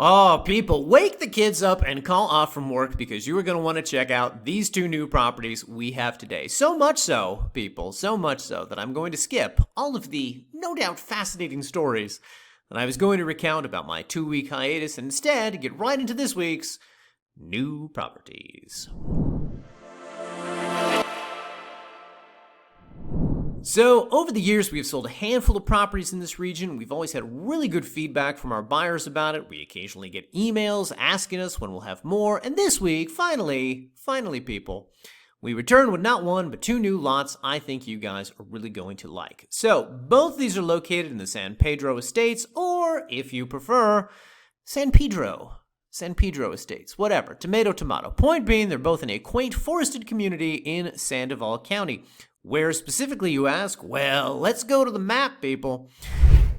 Oh, people, wake the kids up and call off from work because you are going to want to check out these two new properties we have today. So much so, people, so much so that I'm going to skip all of the, no doubt, fascinating stories that I was going to recount about my 2-week hiatus and instead get right into this week's new properties. So, over the years, we have sold a handful of properties in this region. We've always had really good feedback from our buyers about it. We occasionally get emails asking us when we'll have more. And this week, finally, people, we return with not one, but two new lots I think you guys are really going to like. So, both of these are located in the San Pedro Estates, or, if you prefer, San Pedro Estates, whatever, tomato. Point being, they're both in a quaint forested community in Sandoval County. Where specifically, you ask? Well, let's go to the map, people.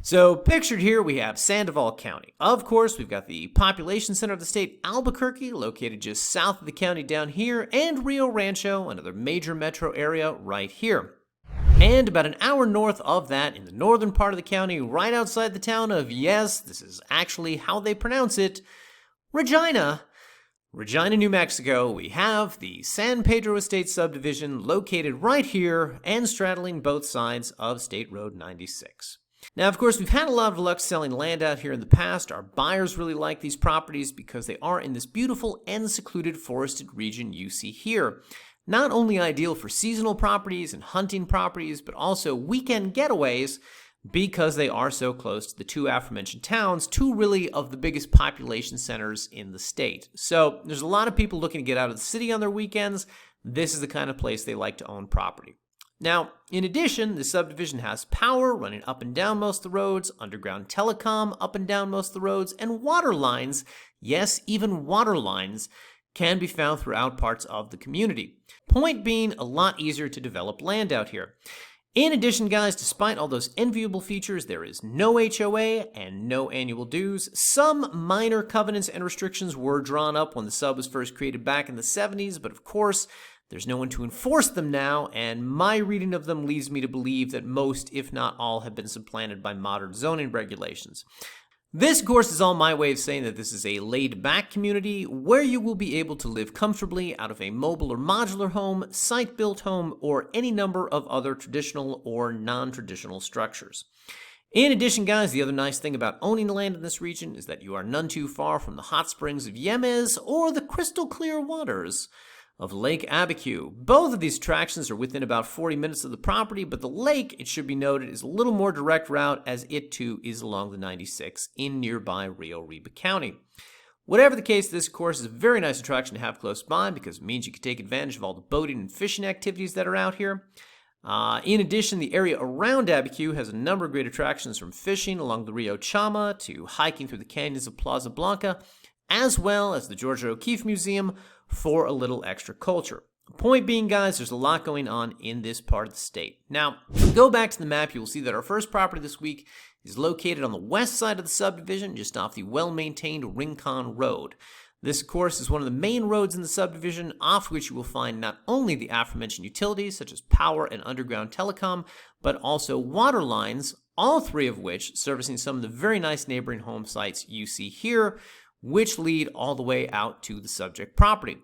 So, pictured here, we have Sandoval County. Of course, we've got the population center of the state, Albuquerque, located just south of the county down here, and Rio Rancho, another major metro area, right here. And about an hour north of that, in the northern part of the county, right outside the town of, yes, this is actually how they pronounce it, Regina, New Mexico, we have the San Pedro Estate subdivision located right here and straddling both sides of State Road 96. Now, of course, we've had a lot of luck selling land out here in the past. Our buyers really like these properties because they are in this beautiful and secluded forested region you see here. Not only ideal for seasonal properties and hunting properties, but also weekend getaways, because they are so close to the two aforementioned towns, two really of the biggest population centers in the state. So there's a lot of people looking to get out of the city on their weekends. This is the kind of place they like to own property. Now, in addition, the subdivision has power running up and down most of the roads, underground telecom up and down most of the roads, and water lines, yes, even water lines, can be found throughout parts of the community. Point being, a lot easier to develop land out here. In addition, guys, despite all those enviable features, there is no HOA and no annual dues. Some minor covenants and restrictions were drawn up when the sub was first created back in the 70s, but of course, there's no one to enforce them now, and my reading of them leads me to believe that most, if not all, have been supplanted by modern zoning regulations. This, of course, is all my way of saying that this is a laid-back community where you will be able to live comfortably out of a mobile or modular home, site-built home, or any number of other traditional or non-traditional structures. In addition, guys, the other nice thing about owning land in this region is that you are none too far from the hot springs of Yemes or the crystal-clear waters of Lake Abiquiu. Both of these attractions are within about 40 minutes of the property, but the lake, it should be noted, is a little more direct route as it too is along the 96 in nearby Rio Rancho County. Whatever the case, this, of course, is a very nice attraction to have close by because it means you can take advantage of all the boating and fishing activities that are out here. In addition, the area around Abiquiu has a number of great attractions, from fishing along the Rio Chama to hiking through the canyons of Plaza Blanca, as well as the Georgia O'Keeffe Museum for a little extra culture. Point being, guys, there's a lot going on in this part of the state. Now, if we go back to the map, you will see that our first property this week is located on the west side of the subdivision, just off the well-maintained Rincon Road. This, of course, is one of the main roads in the subdivision, off which you will find not only the aforementioned utilities, such as power and underground telecom, but also water lines, all three of which servicing some of the very nice neighboring home sites you see here, which lead all the way out to the subject property.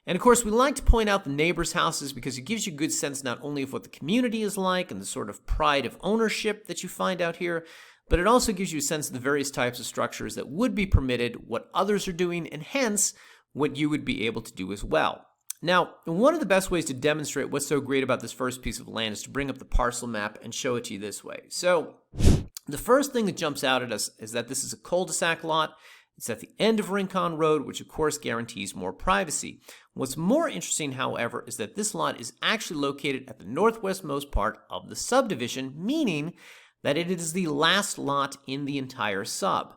And of course, we like to point out the neighbors' houses because it gives you a good sense not only of what the community is like and the sort of pride of ownership that you find out here, but it also gives you a sense of the various types of structures that would be permitted, what others are doing, and hence, what you would be able to do as well. Now, one of the best ways to demonstrate what's so great about this first piece of land is to bring up the parcel map and show it to you this way. So, the first thing that jumps out at us is that this is a cul-de-sac lot. It's at the end of Rincon Road, which of course guarantees more privacy. What's more interesting, however, is that this lot is actually located at the northwestmost part of the subdivision, meaning that it is the last lot in the entire sub.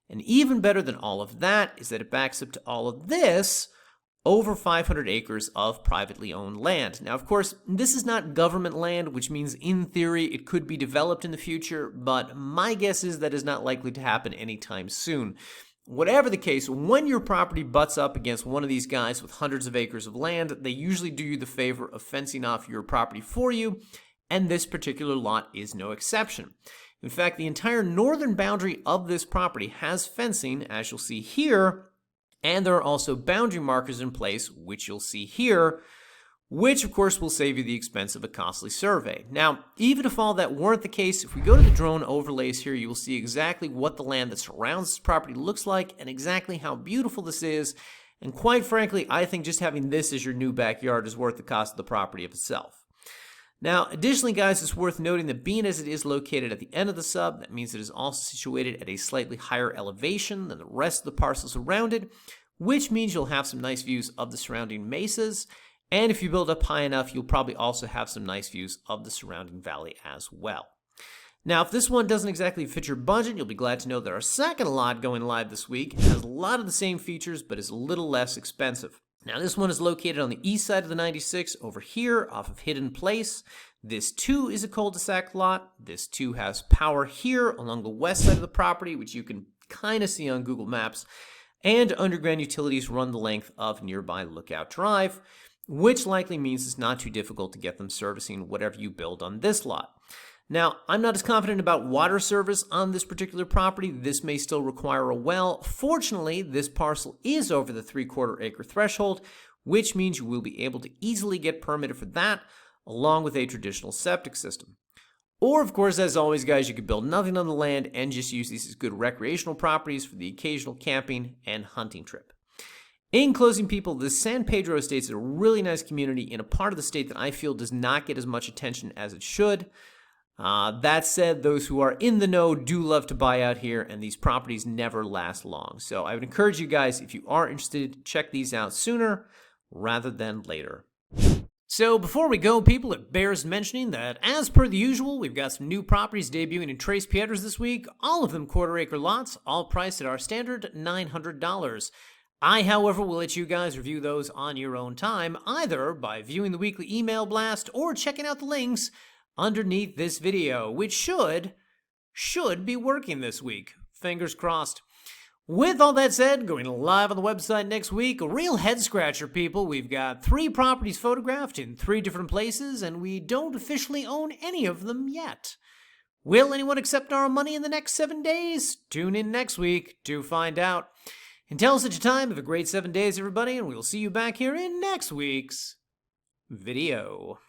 And even better than all of that is that it backs up to all of this, over 500 acres of privately owned land. Now, of course, this is not government land, which means in theory it could be developed in the future, but my guess is that is not likely to happen anytime soon. Whatever the case, when your property butts up against one of these guys with hundreds of acres of land, they usually do you the favor of fencing off your property for you, and this particular lot is no exception. In fact, the entire northern boundary of this property has fencing, as you'll see here, and there are also boundary markers in place, which you'll see here, which of course will save you the expense of a costly survey. Now, even if all that weren't the case, if we go to the drone overlays here, you will see exactly what the land that surrounds this property looks like and exactly how beautiful this is. And quite frankly, I think just having this as your new backyard is worth the cost of the property of itself. Now, additionally, guys, it's worth noting that being as it is located at the end of the sub, that means it is also situated at a slightly higher elevation than the rest of the parcels around it, which means you'll have some nice views of the surrounding mesas. And if you build up high enough, you'll probably also have some nice views of the surrounding valley as well. Now, if this one doesn't exactly fit your budget, you'll be glad to know that our second lot going live this week has a lot of the same features, but is a little less expensive. Now, this one is located on the east side of the 96 over here off of Hidden Place. This too is a cul-de-sac lot. This too has power here along the west side of the property, which you can kind of see on Google Maps. And underground utilities run the length of nearby Lookout Drive, which likely means it's not too difficult to get them servicing whatever you build on this lot. Now, I'm not as confident about water service on this particular property. This may still require a well. Fortunately, this parcel is over the 3/4 acre threshold, which means you will be able to easily get permitted for that, along with a traditional septic system. Or, of course, as always, guys, you could build nothing on the land and just use these as good recreational properties for the occasional camping and hunting trip. In closing, people, the San Pedro Estate is a really nice community in a part of the state that I feel does not get as much attention as it should. That said, those who are in the know do love to buy out here, and these properties never last long. So I would encourage you guys, if you are interested, check these out sooner rather than later. So before we go, people, it bears mentioning that, as per the usual, we've got some new properties debuting in Tres Piedras this week, all of them 1/4 acre lots, all priced at our standard $900. I, however, will let you guys review those on your own time, either by viewing the weekly email blast or checking out the links underneath this video, which should be working this week. Fingers crossed. With all that said, going live on the website next week, a real head-scratcher, people. We've got 3 properties photographed in 3 different places, and we don't officially own any of them yet. Will anyone accept our money in the next 7 days? Tune in next week to find out. Until such a time, have a great 7 days, everybody, and we'll see you back here in next week's video.